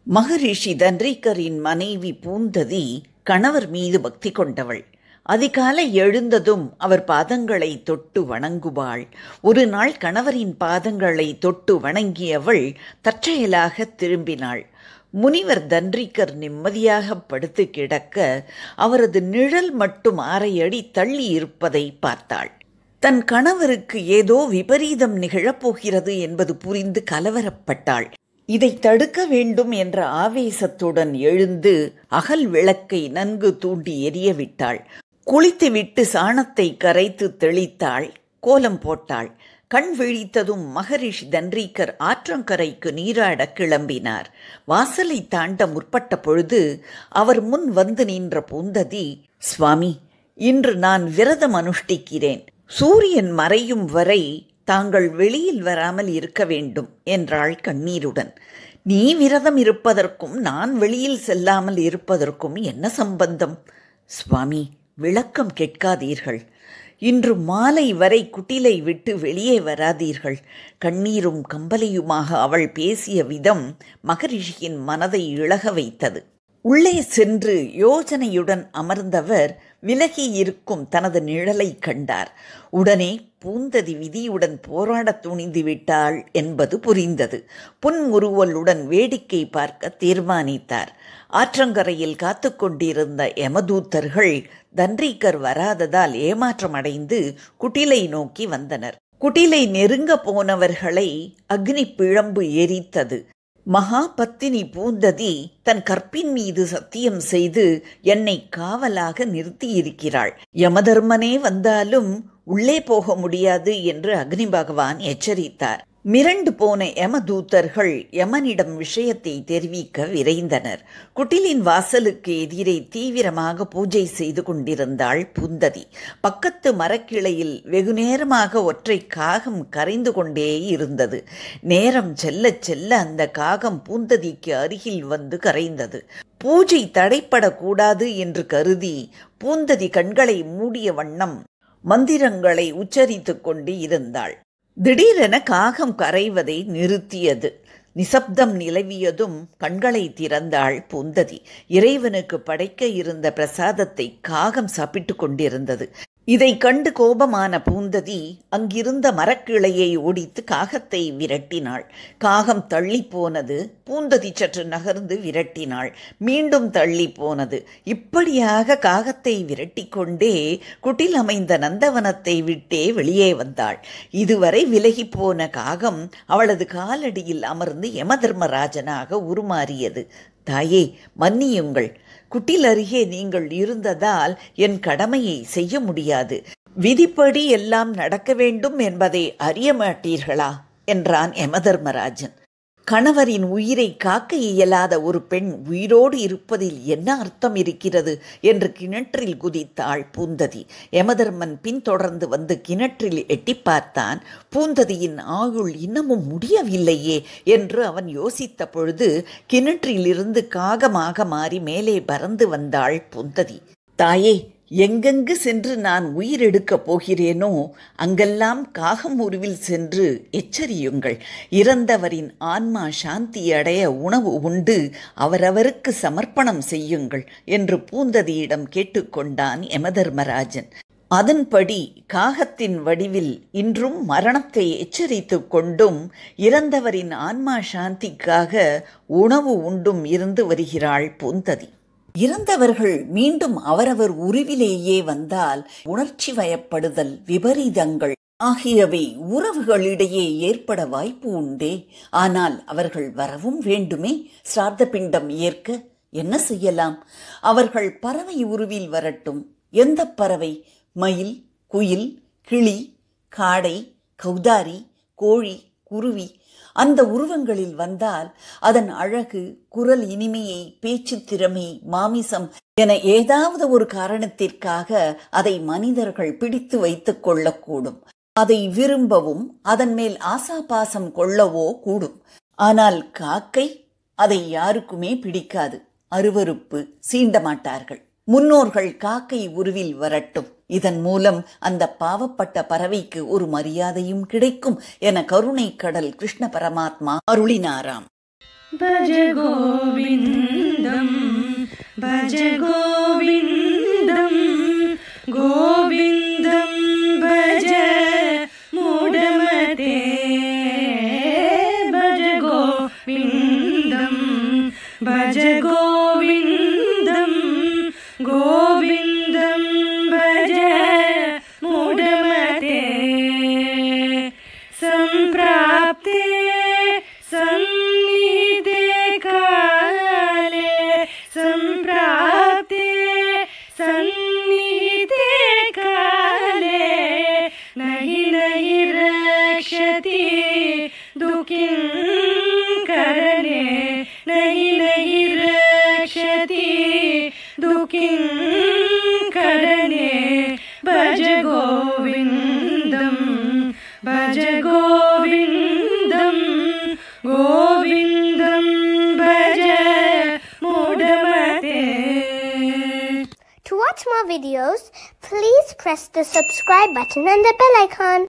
மகரிஷி தன்ரீகரின் மனைவி பூந்ததி கணவர் மீது பக்தி கொண்டவள். அதிகாலை எழுந்ததும் அவர் பாதங்களை தொட்டு வணங்குவாள். ஒரு நாள் கணவரின் பாதங்களை தொட்டு வணங்கியவள் தற்செயலாக திரும்பினாள். முனிவர் தன்ரீகர் நிம்மதியாக படுத்து கிடக்க அவரது நிழல் மட்டும் 6 அடி தள்ளி இருப்பதை பார்த்தாள். தன் கணவருக்கு ஏதோ விபரீதம் நிகழப்போகிறது என்பது புரிந்து கலவரப்பட்டாள். இதை தடுக்க வேண்டும் என்ற ஆவேசத்துடன் எழுந்து அகல் விளக்கை நன்கு தூண்டி எரியவிட்டாள். குளித்துவிட்டு சாணத்தை கரைத்து தெளித்தாள். கோலம் போட்டாள். கண் விழித்ததும் மகரிஷி தன்ரீகர் ஆற்றங்கரைக்கு நீராட கிளம்பினார். வாசலை தாண்ட முற்பட்ட பொழுது அவர் முன் வந்து நின்ற பூந்ததி, "சுவாமி, இன்று நான் விரதம் அனுஷ்டிக்கிறேன். சூரியன் மறையும் வரை தாங்கள் வெளியில் வராமல் இருக்க வேண்டும்" என்றாள் கண்ணீருடன். "நீ விரதம் இருப்பதற்கும் நான் வெளியில் செல்லாமல் இருப்பதற்கும் என்ன சம்பந்தம்?" "சுவாமி, விளக்கம் கேட்காதீர்கள். இன்று மாலை வரை குட்டிலை விட்டு வெளியே வராதீர்கள்." கண்ணீரும் கம்பலையுமாக அவள் பேசிய விதம் மகரிஷியின் மனதை இளக வைத்தது. உள்ளே சென்று யோசனையுடன் அமர்ந்தவர் விலகி இருக்கும் தனது நிழலை கண்டார். உடனே பூந்ததி விதியுடன் போராட துணிந்து விட்டாள் என்பது புரிந்தது. புன்முறுவலுடன் வேடிக்கை பார்க்க தீர்மானித்தார். ஆற்றங்கரையில் காத்து கொண்டிருந்த யமதூத்தர்கள் தன்ரீகர் வராததால் ஏமாற்றமடைந்து குட்டிலை நோக்கி வந்தனர். குட்டிலை நெருங்க போனவர்களை அக்னி பிழம்பு எரித்தது. மகா பத்தினி பூந்ததி தன் கற்பின் மீது சத்தியம் செய்து என்னை காவலாக நிறுத்தியிருக்கிறாள். யமதர்மனே வந்தாலும் உள்ளே போக முடியாது என்று அக்னி பகவான் எச்சரித்தார். மிரண்டு போன யமதூத்தர்கள் யமனிடம் விஷயத்தை தெரிவிக்க விரைந்தனர். குட்டிலின் வாசலுக்கு எதிரே தீவிரமாக பூஜை செய்து கொண்டிருந்தாள் பூந்ததி. பக்கத்து மரக்கிளையில் வெகுநேரமாக ஒற்றை காகம் கரைந்து கொண்டே இருந்தது. நேரம் செல்ல செல்ல அந்த காகம் பூந்ததிக்கு அருகில் வந்து கரைந்தது. பூஜை தடைப்படக்கூடாது என்று கருதி பூந்ததி கண்களை மூடிய வண்ணம் மந்திரங்களை உச்சரித்து கொண்டு இருந்தாள். திடீரென காகம் கரைவதை நிறுத்தியது. நிசப்தம் நிலவியதும் கண்களை திறந்தாள் பூந்ததி. இறைவனுக்கு படைக்க இருந்த பிரசாதத்தை காகம் சாப்பிட்டு கொண்டிருந்தது. இதை கண்டு கோபமான பூந்ததி அங்கிருந்த மரக்கிளையை ஒடித்து காகத்தை விரட்டினாள். காகம் தள்ளி போனது. பூந்ததி சற்று நகர்ந்து விரட்டினாள். மீண்டும் தள்ளி போனது. இப்படியாக காகத்தை விரட்டி கொண்டே குட்டில் அமைந்த நந்தவனத்தை விட்டே வெளியே வந்தாள். இதுவரை விலகி போன காகம் அவளது காலடியில் அமர்ந்து யமதர்மராஜனாக உருமாறியது. "தாயே, மன்னியுங்கள். குட்டில் அருகே நீங்கள் இருந்ததால் என் கடமையை செய்ய முடியாது. விதிப்படி எல்லாம் நடக்க வேண்டும் என்பதை அறிய மாட்டீர்களா?" என்றான் யமதர்மராஜன். கணவரின் உயிரை காக்க இயலாத ஒரு பெண் உயிரோடு இருப்பதில் என்ன அர்த்தம் இருக்கிறது என்று கிணற்றில் குதித்தாள் பூந்ததி. யமதர்மன் பின்தொடர்ந்து வந்து கிணற்றில் எட்டி பார்த்தான். பூந்ததியின் ஆயுள் இன்னமும் முடியவில்லையே என்று அவன் யோசித்த பொழுது கிணற்றிலிருந்து காகமாக மாறி மேலே பறந்து வந்தாள் பூந்ததி. "தாயே, எங்கெங்கு சென்று நான் உயிரெடுக்கப் போகிறேனோ அங்கெல்லாம் காகம் உருவில் சென்று எச்சரியுங்கள். இறந்தவரின் ஆன்மா சாந்தி அடைய உணவு உண்டு அவரவருக்கு சமர்ப்பணம் செய்யுங்கள்" என்று பூந்ததியிடம் கேட்டுக்கொண்டான் யமதர்மராஜன். அதன்படி காகத்தின் வடிவில் இன்றும் மரணத்தை எச்சரித்து கொண்டும் இறந்தவரின் ஆன்மா சாந்திக்காக உணவு உண்டும் இருந்து வருகிறாள் பூந்ததி. இறந்தவர்கள் மீண்டும் அவரவர் உருவிலேயே வந்தால் உணர்ச்சி வயப்படுதல், விபரீதங்கள் ஆகியவை உறவுகளிடையே ஏற்பட வாய்ப்பு உண்டே. ஆனால் அவர்கள் வரவும் வேண்டுமே சிரார்த்த பிண்டம் ஏற்க. என்ன செய்யலாம்? அவர்கள் பறவை உருவில் வரட்டும். எந்த பறவை? மயில், குயில், கிளி, காடை, கௌதாரி, கோழி, குருவி. அந்த உருவங்களில் வந்தால் அதன் அழகு, குரல் இனிமையை, பேச்சு திறமை, மாமிசம் என ஏதாவது ஒரு காரணத்திற்காக அதை மனிதர்கள் பிடித்து வைத்துக் கொள்ளக்கூடும். அதை விரும்பவும் அதன் மேல் ஆசாபாசம் கொள்ளவோ கூடும். ஆனால் காக்கை அதை யாருக்குமே பிடிக்காது. அருவருப்பு, சீண்ட மாட்டார்கள். முன்னோர்கள் காக்கை உருவில் வரட்டும். இதன் மூலம் அந்த பாவப்பட்ட பறவைக்கு ஒரு மரியாதையும் கிடைக்கும் என கருணை கடல் கிருஷ்ண பரமாத்மா அருளினாராம். भज गोविन्दं भज गोविन्दं गोविन्दं भज मूढमते भज गोविन्दं भज गोविन्दं गोविन्दं भज मूढमते सम्प्राप्ते सन्निधे काले सम्प्राप्ते सन्निधे काले नहि नहि रक्षति दुःखिं करणे नहि नहि रक्षति दुःखिं करणे भज गोविन्दं भज गोविन्दं गोविन्दं भज मूढमते. To watch more videos, please press the subscribe button and the bell icon.